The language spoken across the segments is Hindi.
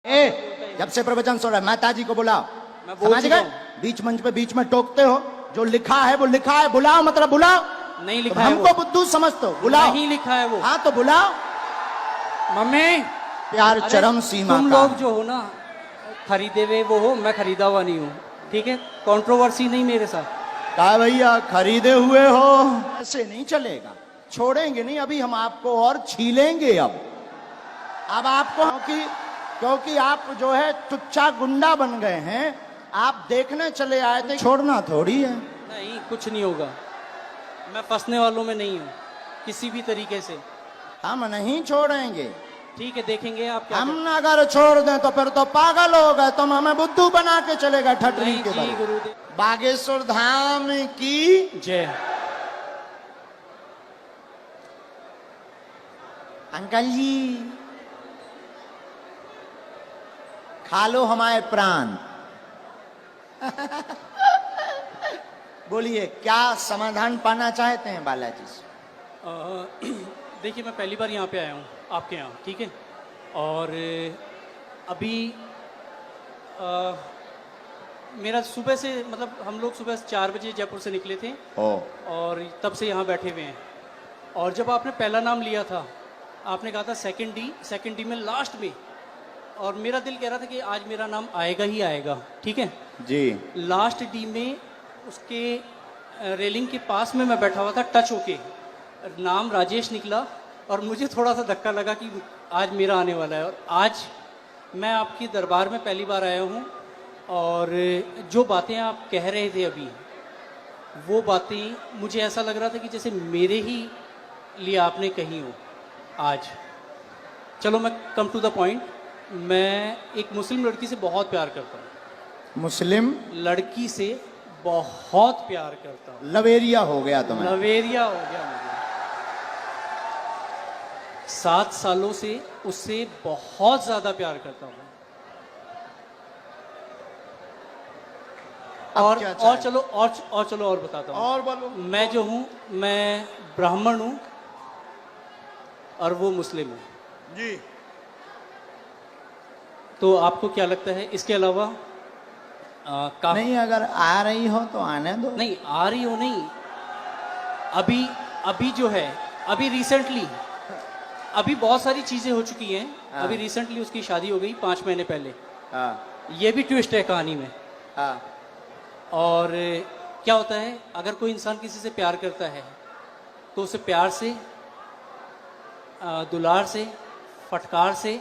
जब से प्रवचन सुन रहा है माता जी को बुलाओ। समझ गए? बीच मंच पे बीच में टोकते हो, जो लिखा है वो लिखा है, बुलाओ मतलब बुलाओ। नहीं लिखा तो है हमको बुद्धू समझते हो, बुलाओ। नहीं लिखा है वो। हाँ तो बुलाओ। मम्मी प्यार चरम सीमा तुम का लोग है। जो हो ना खरीदे हुए वो हो, मैं खरीदा हुआ नहीं हूँ, ठीक है? कंट्रोवर्सी नहीं मेरे साथ। कहा भैया खरीदे हुए हो, ऐसे नहीं चलेगा, छोड़ेंगे नहीं, अभी हम आपको और छीलेंगे। अब आपको क्योंकि आप जो है टुच्चा गुंडा बन गए हैं, आप देखने चले आए थे, छोड़ना थोड़ी है। नहीं कुछ नहीं होगा, मैं फंसने वालों में नहीं हूँ किसी भी तरीके से। हम नहीं छोड़ेंगे। ठीक है देखेंगे आप क्या हम अगर छोड़ दें तो फिर तो पागल हो गए, तुम हमें बुद्धू बना के चलेगा ठटरी नहीं के जी बल। गुरुदेव। बागेश्वर धाम की जय। अंकल जी खा लो हमारे प्राण। बोलिए क्या समाधान पाना चाहते हैं बालाजी से? देखिए मैं पहली बार यहाँ पे आया हूँ आपके यहाँ, ठीक है? और अभी मेरा सुबह से मतलब हम लोग सुबह 4 बजे जयपुर से निकले थे और तब से यहाँ बैठे हुए हैं। और जब आपने पहला नाम लिया था, आपने कहा था सेकंड डी में लास्ट में, और मेरा दिल कह रहा था कि आज मेरा नाम आएगा ही आएगा, ठीक है जी। लास्ट डी में उसके रेलिंग के पास में मैं बैठा हुआ था, टच होके नाम राजेश निकला और मुझे थोड़ा सा धक्का लगा कि आज मेरा आने वाला है। और आज मैं आपकी दरबार में पहली बार आया हूँ और जो बातें आप कह रहे थे अभी, वो बातें मुझे ऐसा लग रहा था कि जैसे मेरे ही लिए आपने कही हो आज। चलो मैं कम टू द पॉइंट, मैं एक मुस्लिम लड़की से बहुत प्यार करता हूँ। मुस्लिम लड़की से बहुत प्यार करता हूँ। लवेरिया हो गया तुम्हें? लवेरिया हो गया मुझे। 7 सालों से उससे बहुत ज्यादा प्यार करता हूँ। और चलो और बताता हूँ। और बोलो। मैं जो हूँ, मैं ब्राह्मण हूँ और वो मुस्लिम है जी। तो आपको क्या लगता है इसके अलावा नहीं, अगर आ रही हो तो आने दो। नहीं आ रही हो नहीं, अभी जो है, अभी रिसेंटली अभी बहुत सारी चीजें हो चुकी हैं। अभी रिसेंटली उसकी शादी हो गई 5 महीने पहले। ये भी ट्विस्ट है कहानी में। और क्या होता है, अगर कोई इंसान किसी से प्यार करता है तो उसे प्यार से, दुलार से, फटकार से,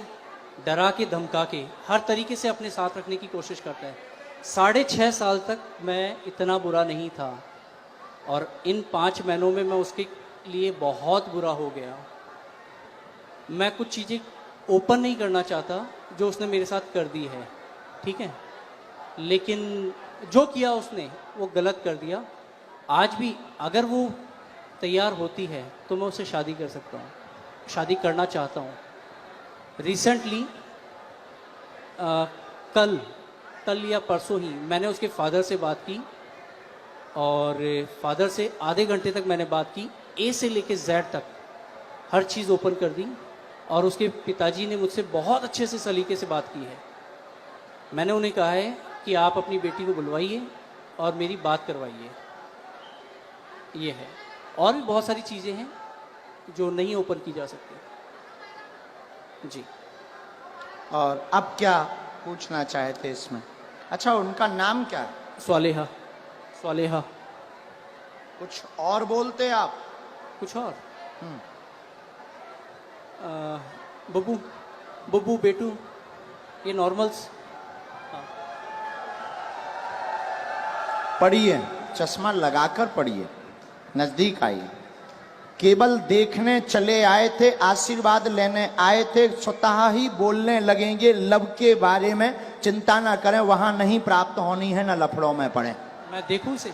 डरा के, धमका के, हर तरीके से अपने साथ रखने की कोशिश करता है। 6.5 साल तक मैं इतना बुरा नहीं था और इन 5 महीनों में मैं उसके लिए बहुत बुरा हो गया। मैं कुछ चीज़ें ओपन नहीं करना चाहता जो उसने मेरे साथ कर दी है, ठीक है? लेकिन जो किया उसने वो गलत कर दिया। आज भी अगर वो तैयार होती है तो मैं उससे शादी कर सकता हूँ, शादी करना चाहता हूँ। रिसेंटली कल या परसों ही मैंने उसके फादर से बात की और फादर से आधे घंटे तक मैंने बात की, ए से लेके जेड तक हर चीज़ ओपन कर दी। और उसके पिताजी ने मुझसे बहुत अच्छे से सलीके से बात की है। मैंने उन्हें कहा है कि आप अपनी बेटी को बुलवाइए और मेरी बात करवाइए। ये है, और भी बहुत सारी चीज़ें हैं जो नहीं ओपन की जा सकती जी। और अब क्या पूछना चाहते इसमें? अच्छा, उनका नाम क्या है? स्वालेहा। कुछ और बोलते आप? कुछ और? बब्बू, बेटू, ये नॉर्मल्स। पढ़िए, चश्मा लगाकर पढ़िए, नजदीक आइए। केवल देखने चले आए थे, आशीर्वाद लेने आए थे, स्वतः ही बोलने लगेंगे लब के बारे में। चिंता ना करें, वहां नहीं प्राप्त होनी है, ना लफड़ों में पड़े। मैं देखूं से?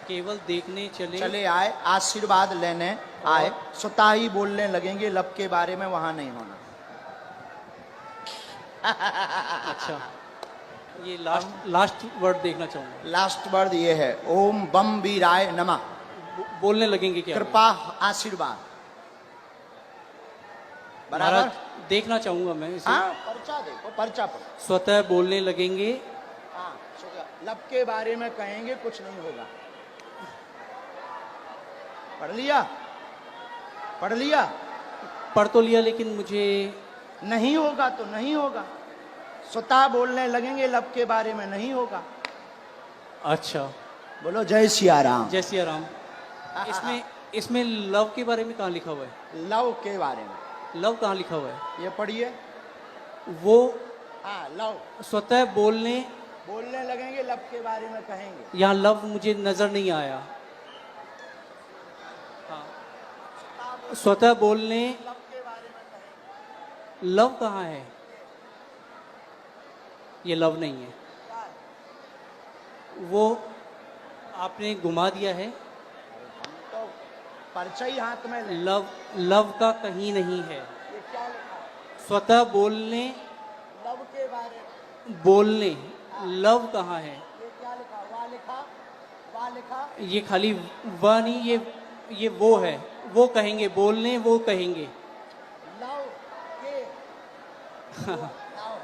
केवल देखने चले आए, आशीर्वाद लेने आए, स्वतः ही बोलने लगेंगे लब के बारे में, वहां नहीं होना। अच्छा, ये लास्ट वर्ड देखना चाहूंगा। लास्ट वर्ड ये है, ओम बम वीराय नमः। बोलने लगेंगे क्या? कृपा, आशीर्वाद, बराबर। देखना चाहूंगा मैं इसे। हाँ पर्चा देखो, पर्चा पर। स्वतः बोलने लगेंगे। हाँ लब के बारे में कहेंगे, कुछ नहीं होगा। पढ़ लिया, पढ़ लिया। पढ़ तो लिया लेकिन मुझे नहीं होगा तो नहीं होगा। स्वतः बोलने लगेंगे, लब के बारे में नहीं होगा। अच्छा बोलो जय सिया राम। जय सिया राम। इसमें इसमें लव के बारे में कहाँ लिखा हुआ है? लव के बारे में। लव कहाँ लिखा हुआ है? ये पढ़िए। वो हाँ लव। स्वतः बोलने बोलने लगेंगे, लब के बारे में कहेंगे। यहाँ लव मुझे नजर नहीं आया। हाँ। स्वतः बोलने, लब के बारे में कहेंगे। लव कहाँ है? ये लव नहीं है। वो आपने घुमा दिया है। तो पर्चा ही हाथ में ले। लव, लव का कहीं नहीं है। ये क्या लिखा है? स्वतः बोलने, लव के बारे में। बोलने, लव कहाँ है? ये क्या लिखा? वाह लिखा, वाह लिखा। ये खाली वह नहीं, ये वो है। वो कहेंगे, बोलने वो कहेंगे। लव के लव है,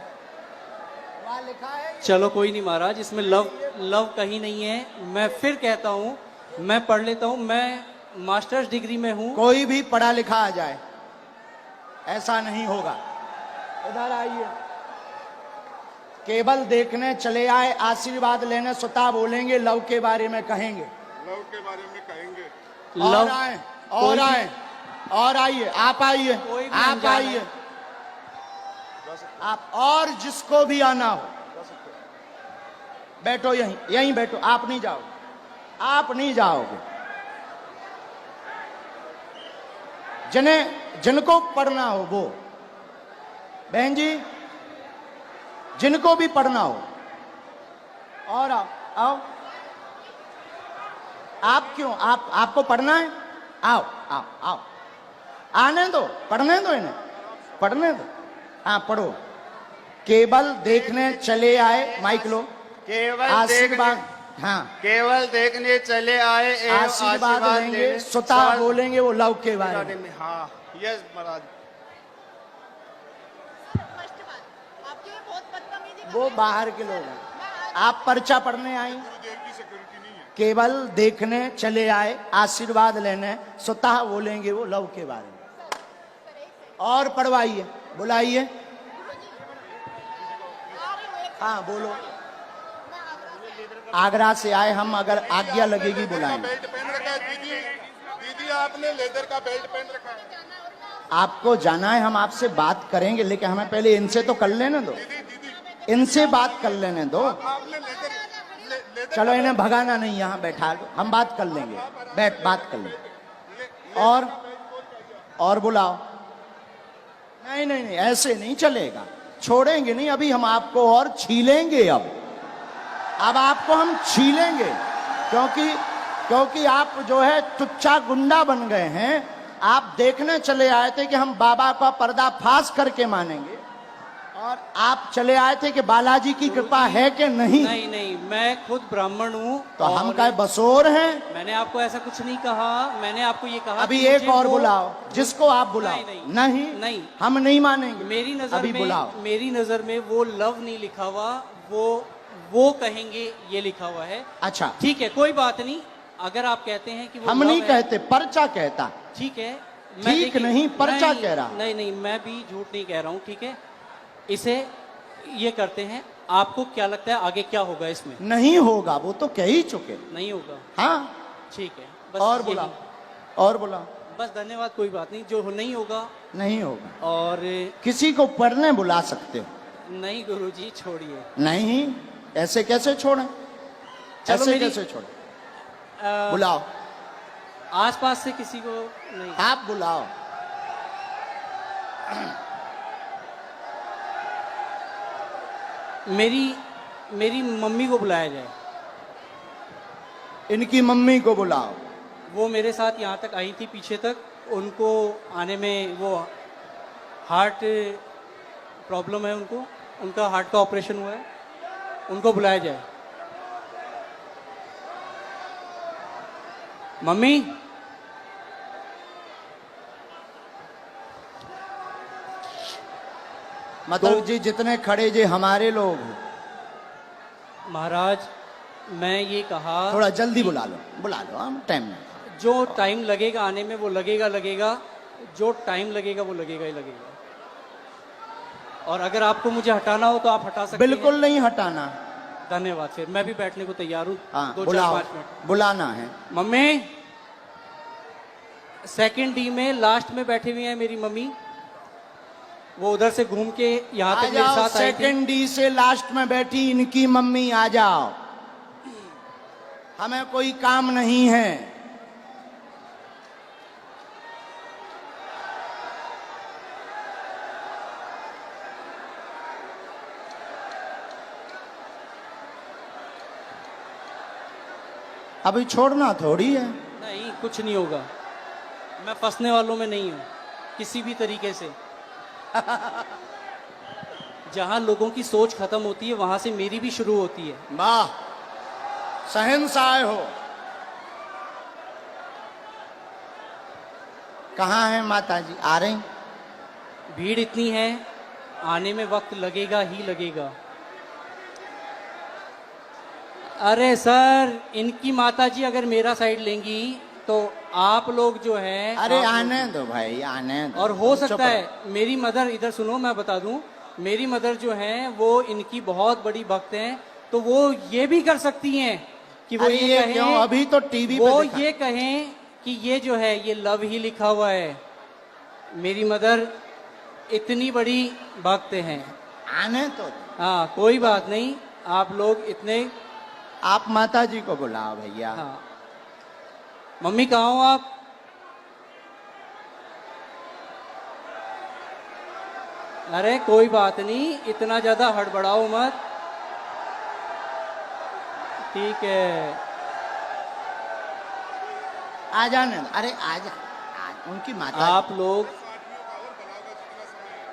वाह लिखा है। चलो कोई नहीं महाराज, इसमें लव, लव कहीं नहीं है। मैं फिर कहता हूँ, मैं पढ़ लेता हूँ। मैं मास्टर्स डिग्री में हूँ। कोई भी पढ़ा लिखा आ जाए, ऐसा नहीं होगा। इधर आइए। केवल देखने चले आए, आशीर्वाद लेने स्वतः बोलेंगे, लव के बारे में कहेंगे। लव के बारे में कहेंगे। और लव आए, और आए, और आइए। आप आइए, कोई भी आप अनजान आइए। आप और जिसको भी आना हो बैठो, यहीं यहीं बैठो। आप नहीं जाओगे, आप नहीं जाओगे। जिनको पढ़ना हो वो, बहन जी जिनको भी पढ़ना हो, और आओ आओ। आप क्यों, आपको पढ़ना है? आओ आओ आओ, आने दो, पढ़ने दो इन्हें, पढ़ने दो। हाँ पढ़ो। केवल देखने चले आए, माइक लो। केवल आशीर्वाद, हाँ केवल देखने चले आए एवं आशीर्वाद लेंगे, स्वतः बोलेंगे वो लव के बारे में। हाँ यस महाराज। आपके लिए बहुत बदतमीजी कर वो रहे हैं। बाहर के लोग हैं। आप पर्चा पढ़ने आई। गुरुदेव की सिक्योरिटी नहीं है। केवल देखने चले आए, आशीर्वाद लेने, स्वतः बोलेंगे वो लव के बारे में। और पढ़वाइए, बुलाइए। हाँ बोलो। आगरा से आए हम, अगर आज्ञा लगेगी बुलाएंगे। बेल्ट पहन रखा है दीदी। दीदी आपने लेदर का बेल्ट पहन रखा है। आपको जाना है, हम आपसे बात करेंगे, लेकिन हमें पहले इनसे तो कर लेने दो। इनसे बात कर लेने दो। आपने लेदर चलो इन्हें भगाना नहीं, यहाँ बैठा दो, हम बात कर लेंगे। बैठ, बात कर लेंगे। और बुलाओ। नहीं नहीं नहीं, ऐसे नहीं चलेगा। छोड़ेंगे नहीं, अभी हम आपको और छीलेंगे। अब आपको हम छीलेंगे, क्योंकि आप जो है टुच्चा गुंडा बन गए हैं। आप देखने चले आए थे कि हम बाबा का पर्दाफाश करके मानेंगे, और आप चले आए थे कि बालाजी की कृपा है कि नहीं। नहीं नहीं, मैं खुद ब्राह्मण हूँ। तो हम क्या बसोर हैं? मैंने आपको ऐसा कुछ नहीं कहा। मैंने आपको ये कहा अभी कि एक मुझे और वो- बुलाओ, जिसको आप बुलाओ। नहीं, नहीं नहीं। हम नहीं मानेंगे। मेरी नजर अभी में, बुलाओ। मेरी नजर में वो लव नहीं लिखा हुआ, वो कहेंगे ये लिखा हुआ है। अच्छा, ठीक है, कोई बात नहीं। अगर आप कहते हैं कि वो हम love नहीं है, कहते, पर्चा कहता। ठीक है। ठीक देखिए, नहीं, पर्चा कह रहा। नहीं नहीं, मैं भी झूठ नहीं कह रहा हूँ। ठीक है, इसे ये करते हैं। आपको क्या लगता है आगे क्या होगा इसमें? नहीं होगा, वो तो कह ही चुके। नहीं होगा। हाँ, ठीक है, बस और यही। बुलाओ, और बुलाओ। बस धन्यवाद, कोई बात नहीं। जो नहीं होगा। नहीं होगा। और किसी को पढ़ने बुला सकते हो? नहीं गुरुजी, छोड़िए। नहीं, ऐसे कैसे छोड़ें? चलो ऐसे मेरी- कैसे छोड़ें? अ, बुलाओ, आसपास से किसी को नहीं। आप बुलाओ। मेरी मम्मी को बुलाया जाए। इनकी मम्मी को बुलाओ। वो मेरे साथ यहाँ तक आई थी, पीछे तक। उनको आने में वो हार्ट प्रॉब्लम है उनको, उनका हार्ट का ऑपरेशन हुआ है। उनको बुलाया जाए। मम्मी मतलब जी जितने खड़े जे हमारे लोग, महाराज मैं ये कहा थोड़ा जल्दी बुला लो, हम टाइम नहीं। जो टाइम लगेगा आने में वो लगेगा, जो टाइम लगेगा वो लगेगा ही लगेगा। और अगर आपको मुझे हटाना हो तो आप हटा सकते बिल्कुल हैं। नहीं हटाना। धन्यवाद। फिर मैं भी बैठने को तैयार हूँ। हाँ 2-4-5 बुलाओ, मिनट। बुलाना है। मम्मी, सेकंड डी में लास्ट में बैठी हुई है मेरी मम्मी, वो उधर से घूम के यहाँ आ तक मेरे जाओ, साथ आई थी। सेकंड डी से लास्ट में बैठी इनकी मम्मी, आ जाओ, हमें कोई काम नहीं है। अभी छोड़ना थोड़ी है। नहीं, कुछ नहीं होगा, मैं फंसने वालों में नहीं हूँ किसी भी तरीके से। जहां लोगों की सोच खत्म होती है वहां से मेरी भी शुरू होती है। वाह, शहंशाह हो। कहाँ है माता जी? आ रही? भीड़ इतनी है, आने में वक्त लगेगा ही लगेगा। अरे सर, इनकी माताजी अगर मेरा साइड लेंगी तो आप लोग जो है, अरे आप आने दो भाई, आने दो। और हो चुप सकता है रहो। मेरी मदर, इधर सुनो मैं बता दूं, मेरी मदर जो है वो इनकी बहुत बड़ी भक्त हैं, तो वो ये भी कर सकती हैं कि वो अरे ये ये कहें, क्यों? अभी तो टीवी वो पे दिखा। ये कहें कि ये जो है ये लव ही लिखा हुआ है। मेरी मदर इतनी बड़ी भक्त हैं। आने तो। हाँ कोई बात नहीं, आप लोग इतने। आप माता जी को बुलाओ भैया। हाँ मम्मी कहाँ हो आप? अरे कोई बात नहीं, इतना ज्यादा हड़बड़ाओ मत, ठीक है। आ जाने दो। अरे आ जा, उनकी माता जी। आप लोग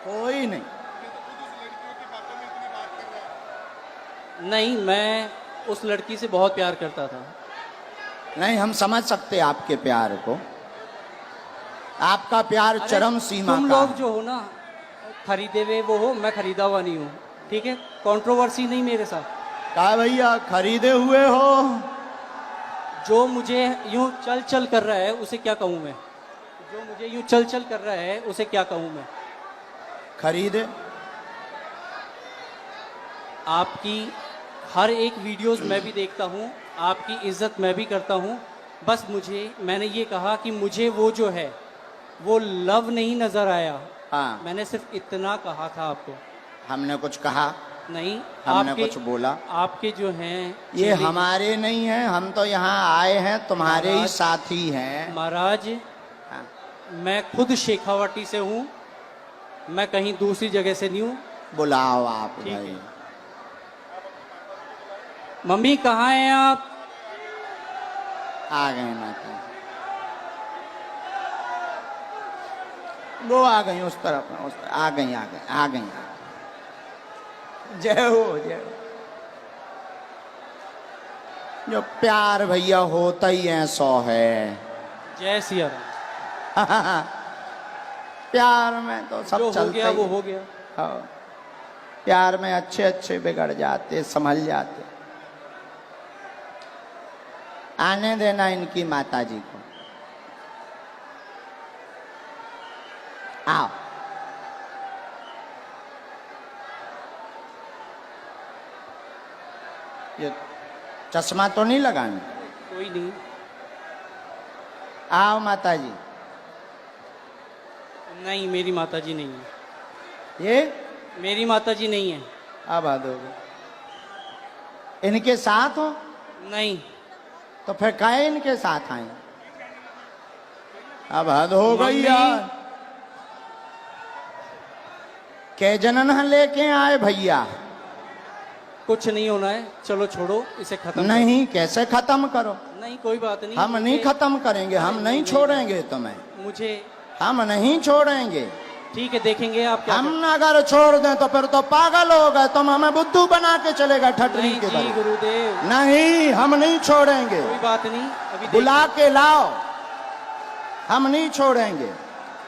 कोई नहीं। नहीं, मैं उस लड़की से बहुत प्यार करता था। नहीं, हम समझ सकते आपके प्यार को। आपका प्यार अरे, चरम सीमा तुम का लोग है। जो हो ना, खरीदे हुए वो हो, मैं खरीदा हुआ नहीं हूँ, ठीक है। कंट्रोवर्सी नहीं मेरे साथ। कहा भैया, खरीदे हुए हो? जो मुझे यूं चल चल कर रहा है उसे क्या कहूँ मैं? जो मुझे यूं चल चल कर रहा है उसे क्या कहूँ मैं? खरीदे। आपकी हर एक वीडियोस मैं भी देखता हूँ, आपकी इज्जत मैं भी करता हूँ। बस मैंने ये कहा कि मुझे वो जो है वो लव नहीं नजर आया। हाँ, मैंने सिर्फ इतना कहा था आपको। हमने कुछ कहा नहीं, हमने कुछ बोला? आपके जो हैं ये चेले- हमारे नहीं हैं, हम तो यहाँ आए हैं, तुम्हारे ही महाराज- साथी हैं। महाराज, हाँ। मैं खुद शेखावाटी से हूँ, मैं कहीं दूसरी जगह से नहीं हूँ। बुलाओ आप ठीक भाई। है। मम्मी कहाँ हैं आप? आ गए माता। वो आ गई उस तरफ, आ गई। जय हो, जय हो। जो प्यार भैया होता ही है 100 है। जय सिया राम। प्यार में तो सब जो हो चलता गया ही वो है। हो गया। हाँ। प्यार में अच्छे अच्छे बिगड़ जाते, संभल जाते। आने देना इनकी माता जी को। आओ। ये चश्मा तो नहीं लगाना? कोई नहीं। आओ माता जी। नहीं, मेरी माताजी नहीं है। ये मेरी माताजी नहीं है। अब हद हो गई। इनके साथ हो नहीं। तो फिर काहे इनके साथ आए? अब हद हो गई मम्मी। यार। के जनन लेके आए भैया? कुछ नहीं होना है, चलो छोड़ो इसे, खत्म नहीं, कैसे खत्म करो? करो। नहीं कोई बात नहीं। हम नहीं मुझे- खत्म करेंगे, हम नहीं छोड़ेंगे तुम्हें, मुझे हम नहीं छोड़ेंगे। ठीक है, देखेंगे आप क्या हम अगर छोड़ दें तो फिर तो पागल हो गए, तुम हमें बुद्धू बना के चलेगा करते हैं। ठटरी नहीं के जी बल। गुरुदेव, नहीं, हम नहीं छोड़ेंगे। कोई बात नहीं। अभी बुला के लाओ, हम नहीं छोड़ेंगे।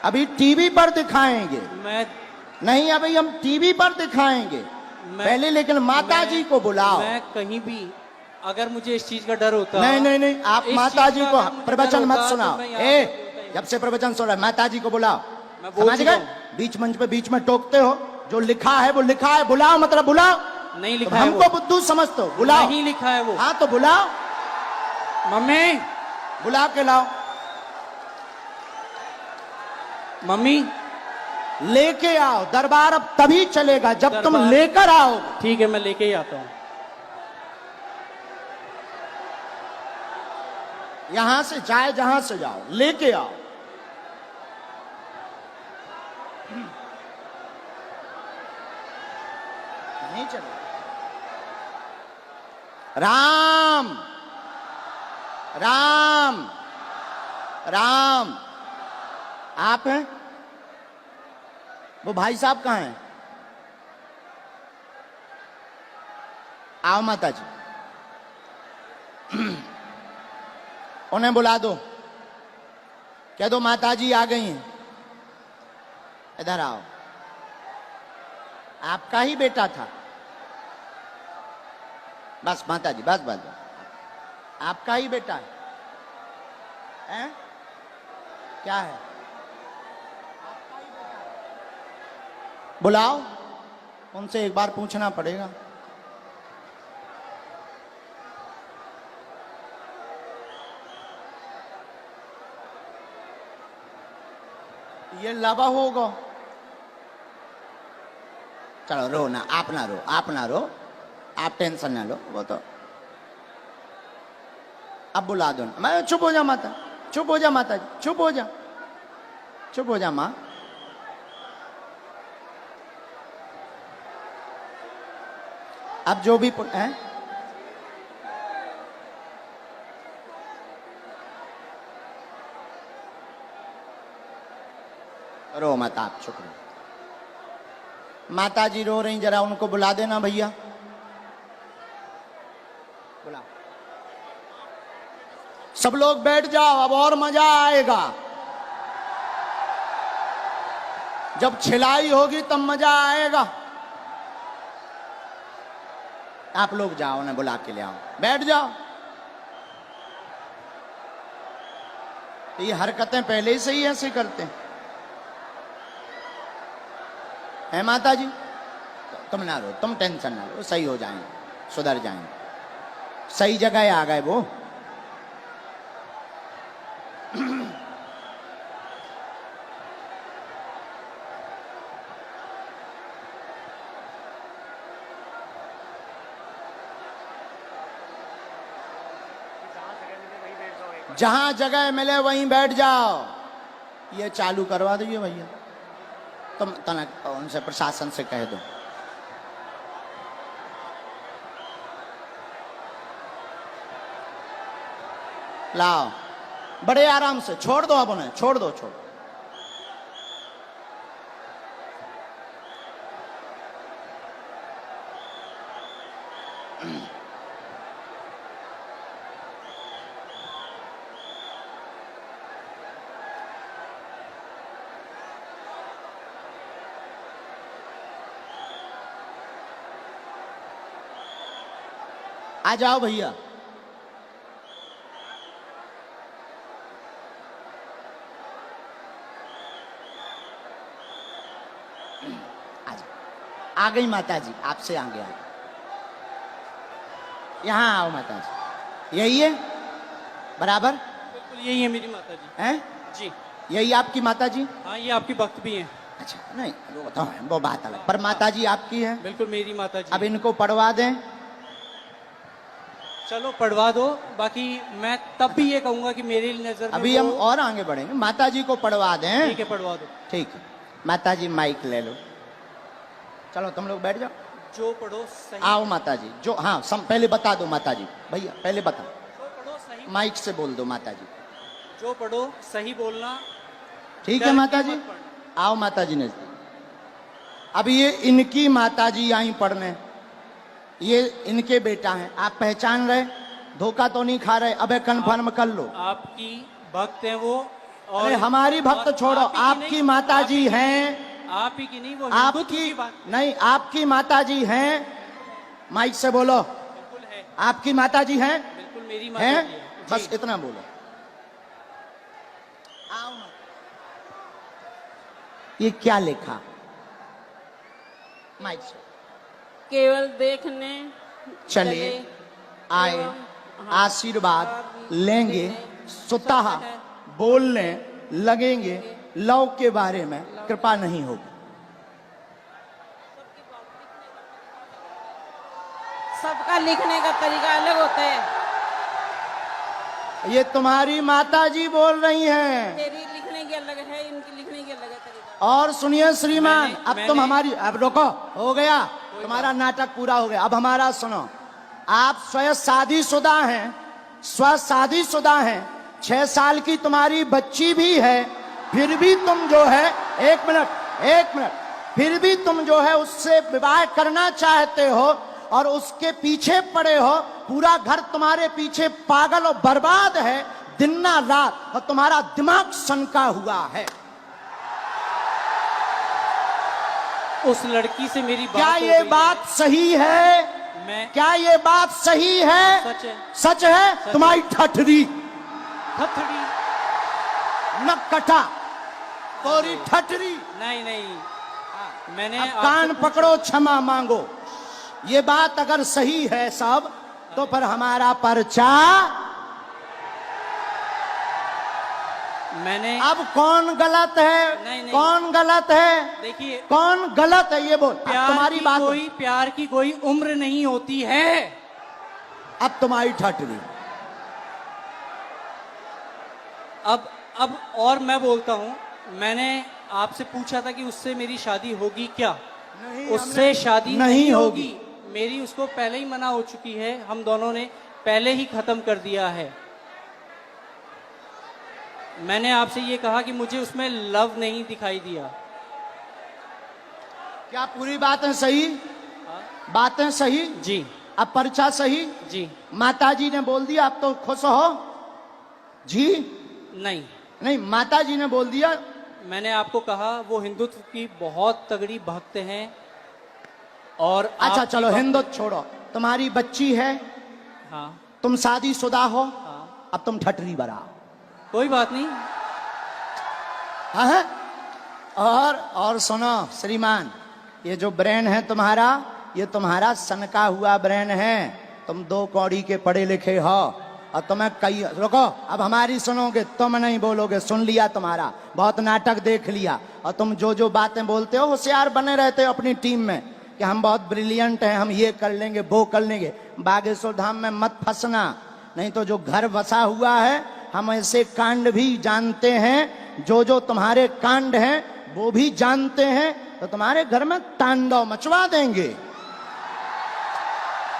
अभी टीवी पर दिखाएंगे। मैं नहीं अभी हम टीवी पर दिखाएंगे पहले, लेकिन माता जी को बुलाओ। मैं कहीं भी अगर मुझे इस चीज का डर होता, नहीं नहीं नहीं, आप इस माता चीज जी का को अगर मुझे प्रवचन डर मत होता, सुनाओ। तो मैं यहाँ ए पे बोलता ही जब से प्रवचन सुन रहा है, माता जी को बुलाओ। मैं बोल समझ चुका गए? हूँ। बीच मंच पे बीच में टोकते हो, जो लिखा है वो लिखा है, बुलाओ मतलब बुलाओ। नहीं तुम लिखा है हमको वो, बुद्धू समझते हो, बुलाओ। नहीं लिखा है वो। हाँ तो बुलाओ, मम्मी, बुला के लाओ, मम्मी, लेके आओ। दरबार अब तभी चलेगा जब तुम दरबार- लेकर आओ। ठीक है मैं लेके ही आता हूँ। यहां से चाहे जहां से जाओ, लेके आओ। नहीं चलेगा। राम राम राम, आप हैं? वो भाई साहब कहाँ हैं? आओ माता जी, उन्हें बुला दो, कह दो माता जी आ गई हैं, इधर आओ। आपका ही बेटा था। बस माता जी, बस बस, आपका ही बेटा है, हैं? क्या है? बुलाओ, उनसे एक बार पूछना पड़ेगा। ये लवा होगा। चलो रो ना, आप ना रो, आप ना रो, आप टेंशन ना लो, वो तो अब बुला दो। मैं चुप हो जा माता, चुप हो जा माता जी, चुप हो जा, चुप हो जा माँ। अब जो भी हैं, रो मत, आप चुप रहो। माता जी रो रही, जरा उनको बुला देना भैया, बुला। सब लोग बैठ जाओ, अब और मजा आएगा। जब छिलाई होगी तब मजा आएगा। आप लोग जाओ ना, बुला के ले आओ, बैठ जाओ। ये हरकतें पहले से ही ऐसे करते हैं, है माता जी? तुम ना रो, तुम टेंशन ना लो, सही हो जाएंगे, सुधर जाएंगे, सही जगह आ गए वो। जहां जगह मिले वहीं बैठ जाओ। ये चालू करवा दीजिए भैया, तुम तनक उनसे प्रशासन से कह दो। लाओ, बड़े आराम से छोड़ दो, अब उन्हें छोड़ दो, छोड़। आ जाओ भैया, आ गई माता जी, आपसे आगे आ गई। यहाँ आओ माता जी, यही है बराबर? बिल्कुल यही है मेरी माता जी। हैं? जी यही आपकी माता जी? हाँ, ये आपकी भक्त भी हैं। अच्छा, नहीं वो तो है, वो बात अलग, पर माता जी आपकी है। बिल्कुल मेरी माता जी। अब इनको पढ़वा दें। चलो पढ़वा दो, बाकी मैं तब भी ये कहूंगा कि मेरी नजर में अभी हम और आगे बढ़ेंगे, माता जी को पढ़वा दें। ठीक है पढ़वा दो। ठीक है, माता जी माइक ले लो, चलो तुम लोग बैठ जाओ। जो पढ़ो सही, आओ माता जी, जो हाँ पहले बता दो माता जी, भैया पहले बता, जो पढ़ो सही, माइक से बोल दो माता जी। जो पढ़ो सही बोलना। ठीक डर है के माता जी, मत पढ़ना। आओ माता जी नजदीक। अब ये इनकी माता जी आई पढ़ने, ये इनके बेटा हैं, आप पहचान रहे, धोखा तो नहीं खा रहे? अबे कन्फर्म कर लो। आपकी भक्त है वो, और अरे हमारी भक्त और छोड़ो, आप ही की आपकी नहीं, माता आप जी ही की हैं, आप ही की नहीं, वो हिंदुत्व आपकी की बात नहीं, आपकी माताजी हैं, माइक से बोलो, बिल्कुल है। आपकी माताजी हैं, बिल्कुल मेरी माता हैं, जी है। बस जी। इतना बोलो। आओ ना। ये क्या लिखा माइक से? केवल देखने चले आए, एवं आशीर्वाद लेंगे, स्वतः बोलने लगेंगे, लव के बारे में कृपा नहीं होगी। सबका लिखने का तरीका अलग होता है। ये तुम्हारी माताजी बोल रही हैं। मेरी लिखने की अलग है, इनकी लिखने की अलग है तरीका। और सुनिए श्रीमान, मैंने- अब तुम मैंने- हमारी, अब रोको, हो गया तुम्हारा नाटक पूरा हो गया। अब हमारा सुनो, आप स्वयं शादीशुदा हैं, स्व शादीशुदा हैं, 6 साल की तुम्हारी बच्ची भी है, फिर भी तुम जो है, एक मिनट, फिर भी तुम जो है उससे विवाह करना चाहते हो और उसके पीछे पड़े हो। पूरा घर तुम्हारे पीछे पागल और बर्बाद है दिन ना रात, और तुम्हारा दिमाग सनका हुआ है। उस लड़की से मेरी बात क्या हो ये गई बात सही है? मैं क्या ये बात सही है? सच है। सच है। तुम्हारी ठठरी हथड़ी नकटा, तोरी ठठरी। नहीं नहीं, मैंने अब आपसे कान पूछा- पकड़ो, क्षमा मांगो। ये बात अगर सही है सब, तो पर हमारा पर्चा। मैंने अब कौन गलत है? नहीं। कौन गलत है? देखिए, कौन गलत है ये बोल। अब तुम्हारी बात, प्यार की कोई उम्र नहीं होती है। अब तुम्हारी ठठरी। अब और मैं बोलता हूं, मैंने आपसे पूछा था कि उससे मेरी शादी होगी क्या? उससे शादी नहीं होगी। मेरी उसको पहले ही मना हो चुकी है, हम दोनों ने पहले ही खत्म कर दिया है। मैंने आपसे ये कहा कि मुझे उसमें लव नहीं दिखाई दिया। क्या पूरी बातें सही? बातें सही? जी अब पर्चा सही? जी। माताजी ने बोल दिया, अब तो खुश हो जी? नहीं, नहीं, माताजी ने बोल दिया। मैंने आपको कहा वो हिंदुत्व की बहुत तगड़ी भक्त हैं। और अच्छा आपकी चलो, बात- हिंदुत्व छोड़ो, तुम्हारी बच्ची है, हाँ तुम शादीशुदा हो, हाँ, अब तुम ठठरी बराओ। कोई बात नहीं। हाँ? और सुनो श्रीमान, ये जो ब्रेन है तुम्हारा, ये तुम्हारा सनका हुआ ब्रेन है। तुम 2 कौड़ी के पढ़े लिखे हो, और तुम्हें कई, रुको, अब हमारी सुनोगे, तुम नहीं बोलोगे, सुन लिया तुम्हारा, बहुत नाटक देख लिया। और तुम जो जो बातें बोलते हो, होशियार बने रहते हो अपनी टीम में कि हम बहुत ब्रिलियंट हैं, हम ये कर लेंगे, वो कर लेंगे। बागेश्वर धाम में मत फंसना, नहीं तो जो घर बसा हुआ है, हम ऐसे कांड भी जानते हैं, जो तुम्हारे कांड हैं वो भी जानते हैं, तो तुम्हारे घर में तांडव मचवा देंगे।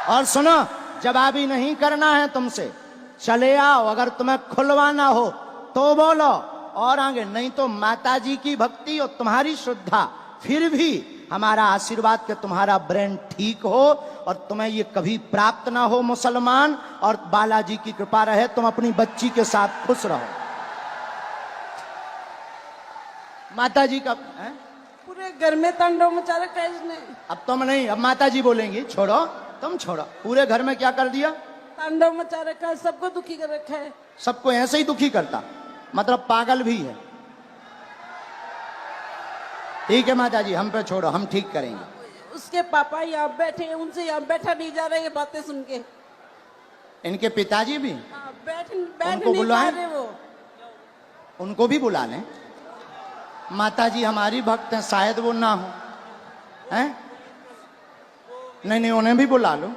और सुनो, जवाबी नहीं करना है तुमसे, चले आओ। अगर तुम्हें खुलवाना हो तो बोलो, और आगे नहीं तो माताजी की भक्ति और तुम्हारी श्रद्धा, फिर भी हमारा आशीर्वाद कि तुम्हारा ब्रेन ठीक हो और तुम्हें ये कभी प्राप्त ना हो मुसलमान, और बालाजी की कृपा रहे, तुम अपनी बच्ची के साथ खुश रहो। माताजी का है? पूरे घर में तांडव मचा रखा है इसने। अब तुम नहीं, अब माताजी बोलेंगी, छोड़ो, तुम छोड़ो। पूरे घर में क्या कर दिया? तांडव मचा रखा है, सबको दुखी कर रखा है। सबको ऐसे ही दुखी करता, मतलब पागल भी है। ठीक है माताजी, हम पे छोड़ो, हम ठीक करेंगे। उसके पापा यहाँ बैठे हैं, उनसे यहाँ बैठा नहीं जा रहा, ये बातें सुन के। इनके पिताजी भी, हाँ, बैठ उनको नहीं पा बुलाएं? रहे वो। उनको भी बुला लें। माताजी हमारी भक्त हैं, शायद वो ना हो, हैं? नहीं, उन्हें भी बुला लो।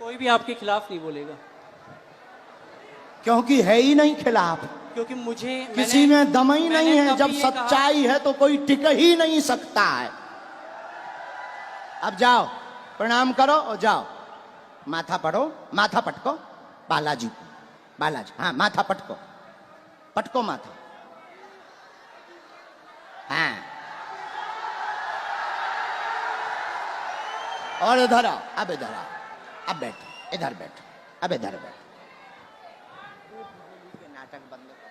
कोई भी आपके खिलाफ नहीं बोलेगा, क्योंकि है ही नहीं खिलाफ, क्योंकि मुझे किसी में दम ही नहीं है। कभी जब ये कहा- सच्चाई है तो कोई टिक ही नहीं सकता है। अब जाओ, प्रणाम करो और जाओ, माथा पढ़ो, माथा पटको बालाजी को, बालाजी, हाँ माथा पटको, पटको माथा, हाँ। और इधर आओ, अब इधर आओ, अब बैठो, इधर बैठो, अब इधर बैठो। नाटक बंद करो।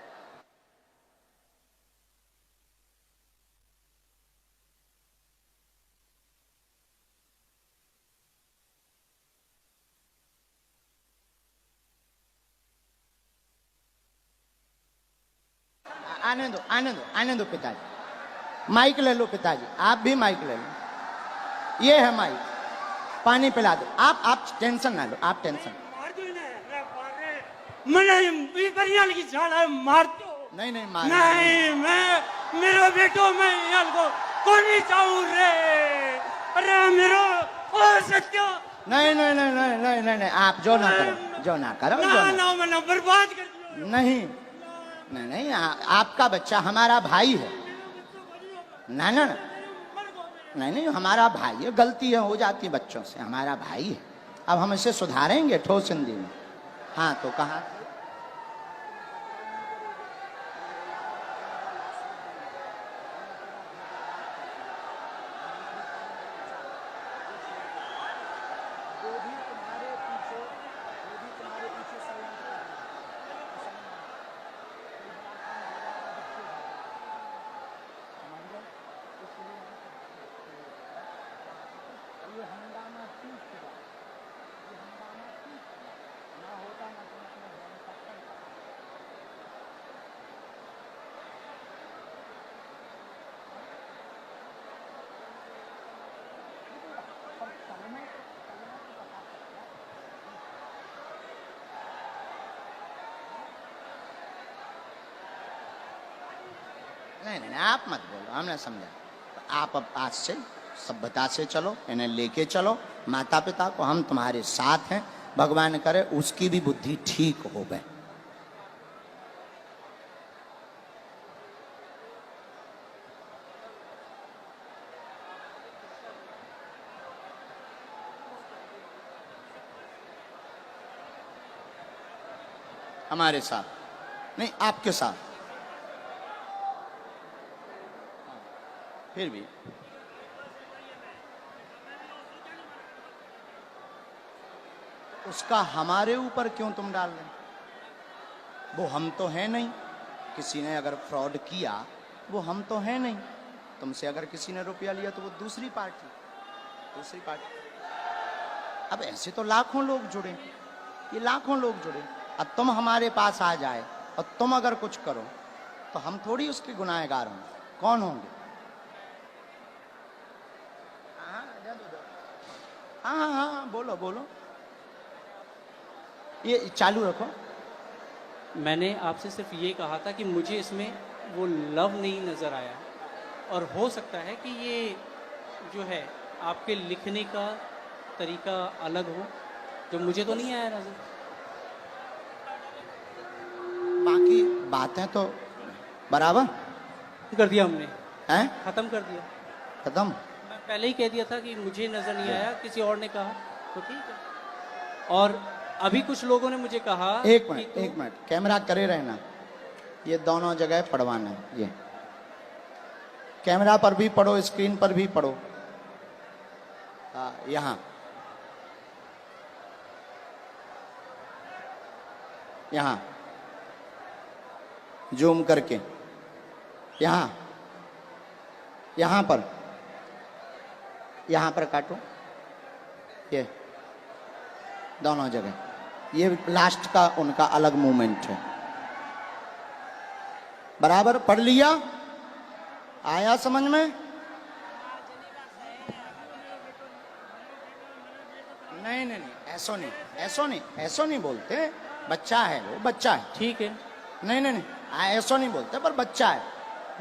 आने दो पिताजी। माइक ले लो पिताजी, आप भी माइक ले लो, ये है माइक। पानी पिला दो। आप टेंशन ना लो, आप टेंशन। नहीं मार नहीं, मैं मेरा बेटो मैं यार को कोनी चाहूं रे। अरे मेरो ओ सत्यो। नहीं, आप जो ना करो ना मैं बर्बाद कर दिया। नहीं, आपका बच्चा हमारा भाई है। ना, नहीं, हमारा भाई है। गलती है, हो जाती है बच्चों से, हमारा भाई है। अब हम इसे सुधारेंगे ठोस हिंदी में। हाँ, तो कहा नहीं, आप मत बोलो, हमने समझा। आप अब आज से सभ्यता से चलो, इन्हें लेके चलो। माता पिता को हम तुम्हारे साथ हैं, भगवान करे उसकी भी बुद्धि ठीक हो गए। हमारे साथ नहीं, आपके साथ। फिर भी उसका हमारे ऊपर क्यों तुम डाल रहे? वो हम तो है नहीं। किसी ने अगर फ्रॉड किया, वो हम तो है नहीं। तुमसे अगर किसी ने रुपया लिया तो वो दूसरी पार्टी। अब ऐसे तो लाखों लोग जुड़े, ये लाखों लोग जुड़े। अब तुम हमारे पास आ जाए और तुम अगर कुछ करो तो हम थोड़ी उसके गुनाहगार होंगे। कौन होंगे? हाँ, बोलो। ये चालू रखो। मैंने आपसे सिर्फ ये कहा था कि मुझे इसमें वो लव नहीं नज़र आया, और हो सकता है कि ये जो है आपके लिखने का तरीका अलग हो, जो मुझे तो नहीं आया नज़र। बाकी बातें तो बराबर कर दिया हमने, हैं? ख़त्म कर दिया। खत्म। मैं पहले ही कह दिया था कि मुझे नज़र नहीं आया, किसी और ने कहा तो ठीक है। और अभी कुछ लोगों ने मुझे कहा एक मिनट कैमरा करे रहना। ये दोनों जगह पढ़वाना है। ये कैमरा पर भी पढ़ो, स्क्रीन पर भी पढ़ो। यहाँ जूम करके, यहाँ पर काटो। ये दोनों जगह, ये लास्ट का उनका अलग मूवमेंट है। बराबर पढ़ लिया? आया समझ में? नहीं, ऐसो नहीं बोलते। बच्चा है, वो बच्चा है। ठीक है। नहीं, ऐसो नहीं बोलते, पर बच्चा है,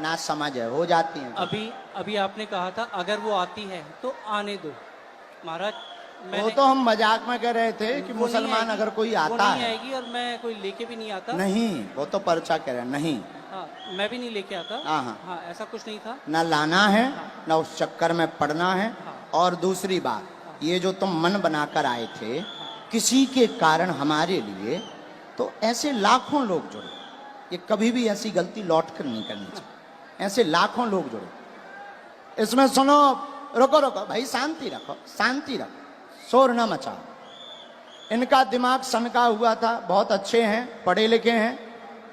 ना समझ है, हो जाती है। अभी आपने कहा था अगर वो आती है तो आने दो। महाराज, वो तो हम मजाक में कह रहे थे कि मुसलमान अगर कोई आता है, है आएगी, और मैं कोई लेके भी नहीं आता। नहीं, वो तो पर्चा कह रहे हैं। नहीं, हाँ, मैं भी नहीं लेके आता। हाँ, ऐसा कुछ नहीं था। ना लाना है, ना उस चक्कर में पड़ना है। और दूसरी बात, ये जो तुम मन बनाकर आए थे किसी के कारण हमारे लिए, तो ऐसे लाखों लोग जुड़े। ये कभी भी ऐसी गलती लौट कर नहीं करनी चाहिए। ऐसे लाखों लोग जुड़े। इसमें सुनो, रुको भाई, शांति रखो, शोर न मचाओ। इनका दिमाग सनका हुआ था, बहुत अच्छे हैं, पढ़े लिखे हैं।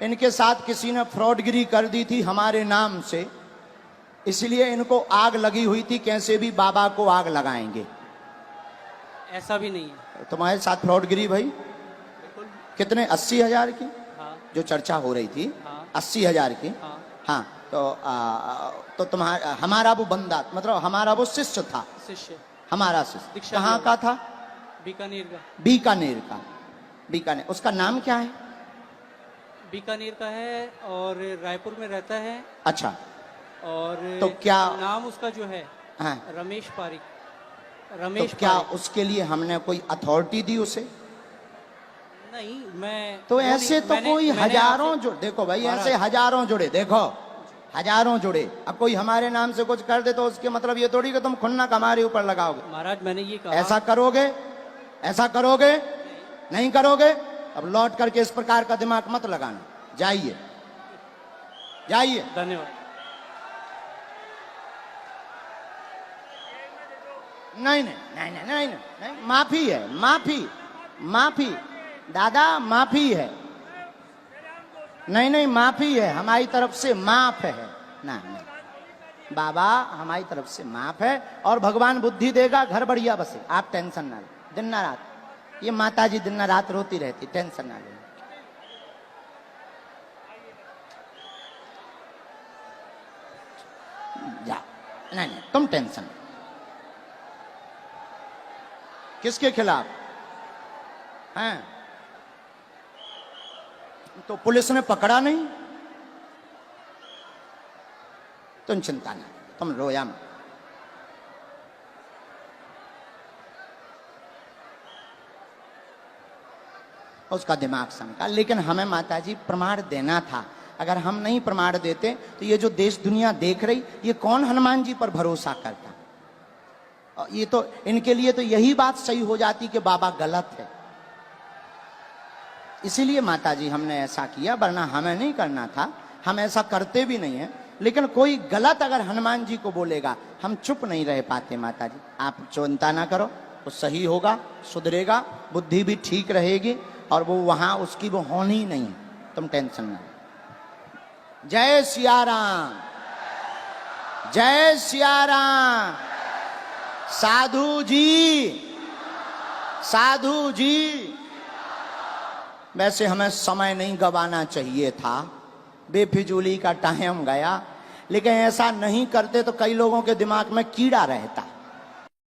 इनके साथ किसी ने फ्रॉडगिरी कर दी थी हमारे नाम से, इसलिए इनको आग लगी हुई थी, कैसे भी बाबा को आग लगाएंगे। ऐसा भी नहीं है। तुम्हारे साथ फ्रॉडगिरी भाई? बिल्कुल। कितने? 80,000 की? हाँ। जो चर्चा हो रही थी, हाँ। 80,000 की। हाँ। हाँ, तो तुम्हारा हमारा वो बंदा, मतलब हमारा वो शिष्य था, शिष्य हमारा शिष्य दीक्षा कहाँ लिया। का था? बीकानेर का। बीकानेर का। बीकानेर, उसका नाम क्या है? बीकानेर का है और रायपुर में रहता है। अच्छा, और तो क्या नाम उसका जो है हाँ, रमेश पारिक। तो रमेश क्या पारिक। उसके लिए हमने कोई अथॉरिटी दी उसे? नहीं, मैं तो वो ऐसे नहीं- तो मैंने- कोई मैंने हजारों आपसे- जुड़े, देखो भाई महाराज। ऐसे हजारों जुड़े, देखो हजारों जुड़े। अब कोई हमारे नाम से कुछ कर दे तो उसके मतलब ये थोड़ी कि तुम खुन्नक हमारे ऊपर लगाओगे। महाराज मैंने ये कहा। ऐसा करोगे? ऐसा करोगे? नहीं करोगे? अब लौट करके इस प्रकार का दिमाग मत लगाना। जाइए, जाइए। धन्यवाद। नहीं नहीं नहीं नहीं नहीं नहीं, नहीं। माफी है, माफी, माफी दादा, माफी है। नहीं नहीं, माफी है हमारी तरफ से, माफ है ना, नहीं बाबा, हमारी तरफ से माफ है। और भगवान बुद्धि देगा, घर बढ़िया बसे, आप टेंशन ना लो। दिन ना रात ये माता जी दिन ना रात रोती रहती, टेंशन ना लो। जा, नहीं नहीं, तुम टेंशन। किसके खिलाफ हैं? तो पुलिस ने पकड़ा नहीं, तुम चिंता ना, तुम रोया मत। उसका दिमाग सनका। लेकिन हमें माताजी प्रमाण देना था। अगर हम नहीं प्रमाण देते तो ये जो देश दुनिया देख रही, ये कौन हनुमान जी पर भरोसा करता? और ये तो इनके लिए तो यही बात सही हो जाती कि बाबा गलत है। इसीलिए माताजी हमने ऐसा किया, वरना हमें नहीं करना था। हम ऐसा करते भी नहीं है। लेकिन कोई गलत अगर हनुमान जी को बोलेगा, हम चुप नहीं रह पाते। माताजी आप चिंता ना करो, वो सही होगा, सुधरेगा, बुद्धि भी ठीक रहेगी, और वो वहां उसकी वो होनी नहीं, तुम टेंशन ना। जय सिया राम, जय सिया राम। साधु जी, साधु जी, वैसे हमें समय नहीं गवाना चाहिए था, बेफिजूली का टाइम गया। लेकिन ऐसा नहीं करते तो कई लोगों के दिमाग में कीड़ा रहता।